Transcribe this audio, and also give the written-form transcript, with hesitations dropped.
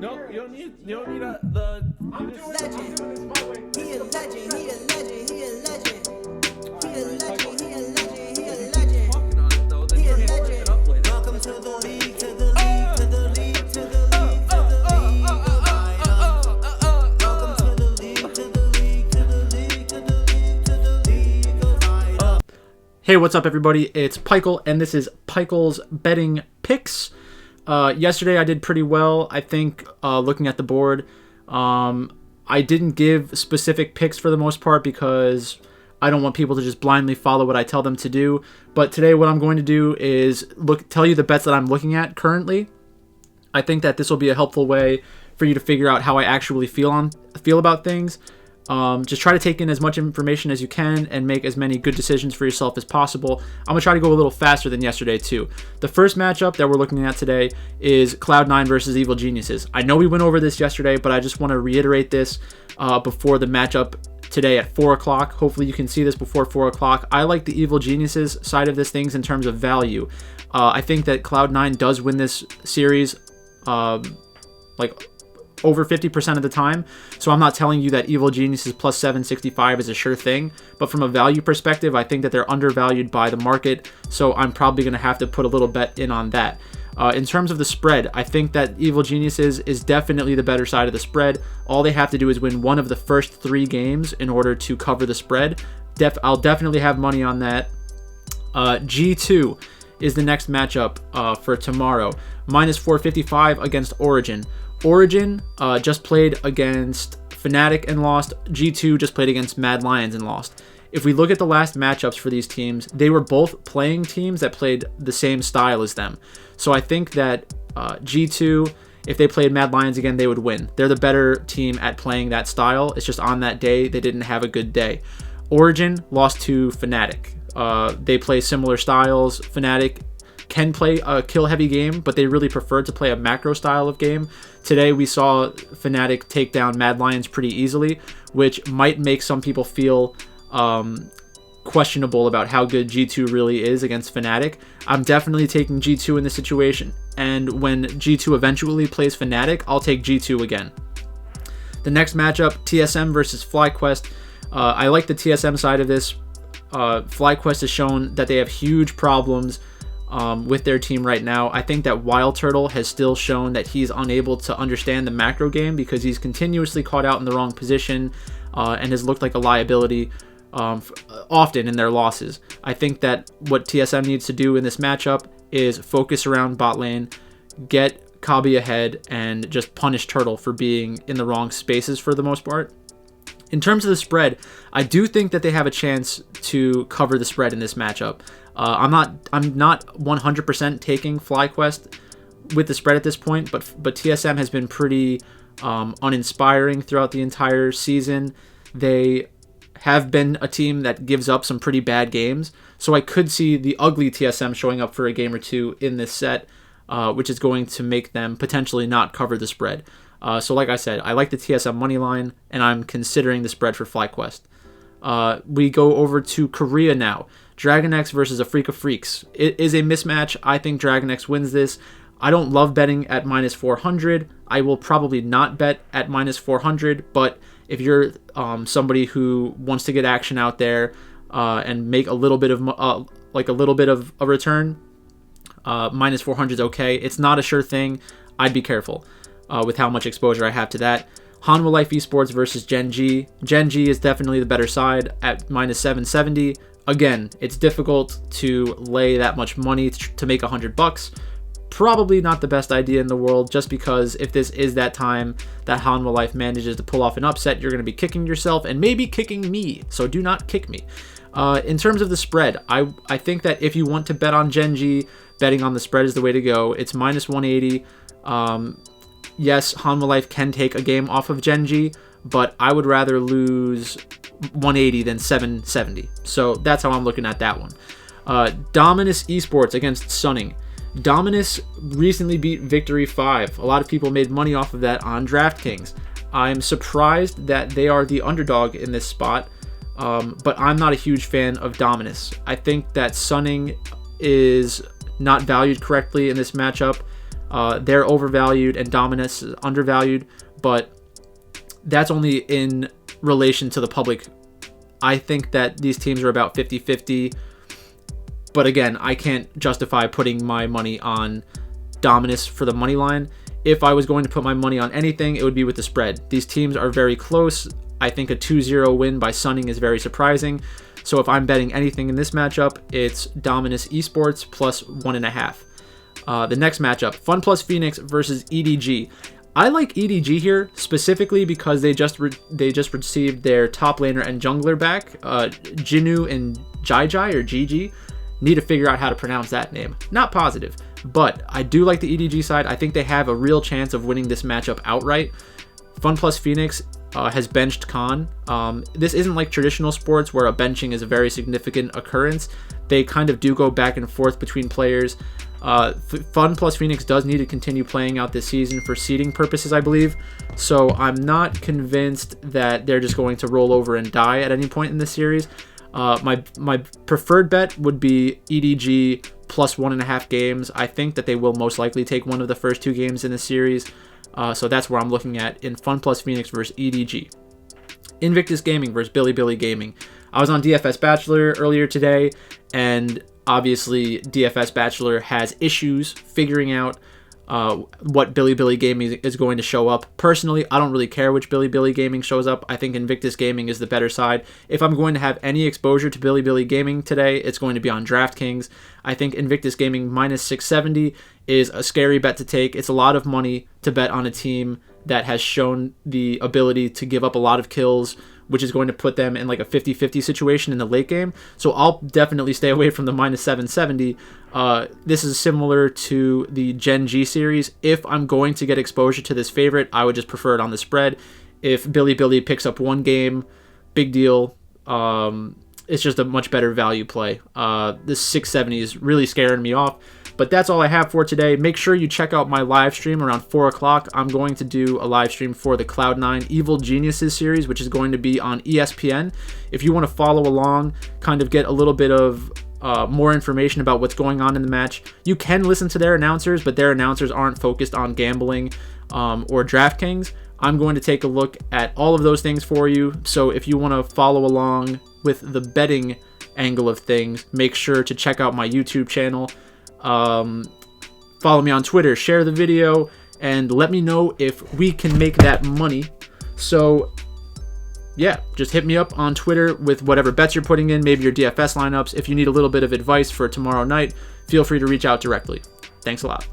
No, you don't need the. I'm doing this my way. He a legend, he a legend, he a legend. He a legend, he a legend, he a legend. Talking on it though, then He you a can't put it up legend. later. Welcome to the league, to the league, to the league, to the league, to the league of idols. Welcome to the league, to the league, to the league, to the league, to the league of idols. Hey, what's up, everybody? It's Pichael, and this is Pichael's Betting Picks. Yesterday, I did pretty well, I think, looking at the board. I didn't give specific picks for the most part because I don't want people to just blindly follow what I tell them to do. But today, what I'm going to do is tell you the bets that I'm looking at currently. I think that this will be a helpful way for you to figure out how I actually feel about things. Just try to take in as much information as you can and make as many good decisions for yourself as possible. I'm going to try to go a little faster than yesterday too. The first matchup that we're looking at today is Cloud9 versus Evil Geniuses. I know we went over this yesterday, but I just want to reiterate this before the matchup today at 4 o'clock. Hopefully you can see this before 4 o'clock. I like the Evil Geniuses side of this things in terms of value. I think that Cloud9 does win this series over 50% of the time. So I'm not telling you that Evil Geniuses plus 765 is a sure thing, but from a value perspective, I think that they're undervalued by the market. So I'm probably going to have to put a little bet in on that. In terms of the spread, I think that Evil Geniuses is definitely the better side of the spread. All they have to do is win one of the first 3 games in order to cover the spread. I'll definitely have money on that. G2 is the next matchup for tomorrow. Minus 455 against Origin. Origin just played against Fnatic and lost. G2 just played against Mad Lions and lost. If we look at the last matchups for these teams, they were both playing teams that played the same style as them. So I think that G2, if they played Mad Lions again, they would win. They're the better team at playing that style. It's just on that day, they didn't have a good day. Origin lost to Fnatic. They play similar styles. Fnatic can play a kill heavy game, but they really prefer to play a macro style of game. Today we saw Fnatic take down Mad Lions pretty easily, which might make some people feel questionable about how good G2 really is against Fnatic. I'm definitely taking G2 in this situation, and when G2 eventually plays Fnatic, I'll take G2 again. The next matchup, TSM versus FlyQuest. I like the TSM side of this. FlyQuest has shown that they have huge problems with their team right now. I think that Wild Turtle has still shown that he's unable to understand the macro game because he's continuously caught out in the wrong position and has looked like a liability often in their losses. I think that what TSM needs to do in this matchup is focus around bot lane, get Kabi ahead, and just punish Turtle for being in the wrong spaces for the most part. In terms of the spread, I do think that they have a chance to cover the spread in this matchup. I'm not 100% taking FlyQuest with the spread at this point, but TSM has been pretty uninspiring throughout the entire season. They have been a team that gives up some pretty bad games, so I could see the ugly TSM showing up for a game or two in this set, which is going to make them potentially not cover the spread. So like I said, I like the TSM money line, and I'm considering the spread for FlyQuest. We go over to Korea now. DragonX versus a Freak of Freaks. It is a mismatch. I think DragonX wins this. I don't love betting at minus 400. I will probably not bet at minus 400, but if you're somebody who wants to get action out there and make a little bit of a return, minus 400 is okay. It's not a sure thing. I'd be careful with how much exposure I have to that. Hanwha Life Esports versus Gen G. Gen G is definitely the better side at minus 770. Again, it's difficult to lay that much money to make $100. Probably not the best idea in the world, just because if this is that time that Hanwha Life manages to pull off an upset, you're going to be kicking yourself and maybe kicking me. So do not kick me. In terms of the spread, I think that if you want to bet on Gen G, betting on the spread is the way to go. It's minus 180. Yes, Hanwha Life can take a game off of Gen G, but I would rather lose 180 than 770. So that's how I'm looking at that one. Dominus Esports against Sunning. Dominus recently beat Victory 5. A lot of people made money off of that on DraftKings. I'm surprised that they are the underdog in this spot, but I'm not a huge fan of Dominus. I think that Sunning is not valued correctly in this matchup. They're overvalued and Dominus is undervalued, but that's only in relation to the public. I think that these teams are about 50-50. But again, I can't justify putting my money on Dominus for the money line. If I was going to put my money on anything, it would be with the spread. These teams are very close. I think a 2-0 win by Sunning is very surprising. So if I'm betting anything in this matchup, it's Dominus Esports plus 1.5. The next matchup, Fun Plus Phoenix versus EDG. I like EDG here specifically because they just received their top laner and jungler back, Jinu and Jai or Gigi. Need to figure out how to pronounce that name. Not positive, but I do like the EDG side. I think they have a real chance of winning this matchup outright. Fun Plus Phoenix has benched Khan. This isn't like traditional sports where a benching is a very significant occurrence. They kind of do go back and forth between players. Fun Plus Phoenix does need to continue playing out this season for seeding purposes, I believe. So I'm not convinced that they're just going to roll over and die at any point in this series. My preferred bet would be EDG plus 1.5 games. I think that they will most likely take one of the first 2 games in the series. So that's where I'm looking at in Fun Plus Phoenix versus EDG. Invictus Gaming versus Billy Gaming. I was on DFS Bachelor earlier today, and obviously DFS Bachelor has issues figuring out what Billy Gaming is going to show up. Personally, I don't really care which Billy Gaming shows up. I think Invictus Gaming is the better side. If I'm going to have any exposure to Billy Gaming today, it's going to be on DraftKings. I think Invictus Gaming minus 670 is a scary bet to take. It's a lot of money to bet on a team that has shown the ability to give up a lot of kills, which is going to put them in like a 50-50 situation in the late game. So I'll definitely stay away from the minus 770. This is similar to the Gen G series. If I'm going to get exposure to this favorite, I would just prefer it on the spread. If Billy picks up one game, big deal. It's just a much better value play. This 670 is really scaring me off. But that's all I have for today. Make sure you check out my live stream around 4 o'clock. I'm going to do a live stream for the Cloud9 Evil Geniuses series, which is going to be on ESPN. If you want to follow along, kind of get a little bit of more information about what's going on in the match, you can listen to their announcers, but their announcers aren't focused on gambling or DraftKings. I'm going to take a look at all of those things for you. So if you want to follow along with the betting angle of things, make sure to check out my YouTube channel. Follow me on Twitter, share the video, and let me know if we can make that money. So yeah, just hit me up on Twitter with whatever bets you're putting in, maybe your DFS lineups. If you need a little bit of advice for tomorrow night, feel free to reach out directly. Thanks a lot.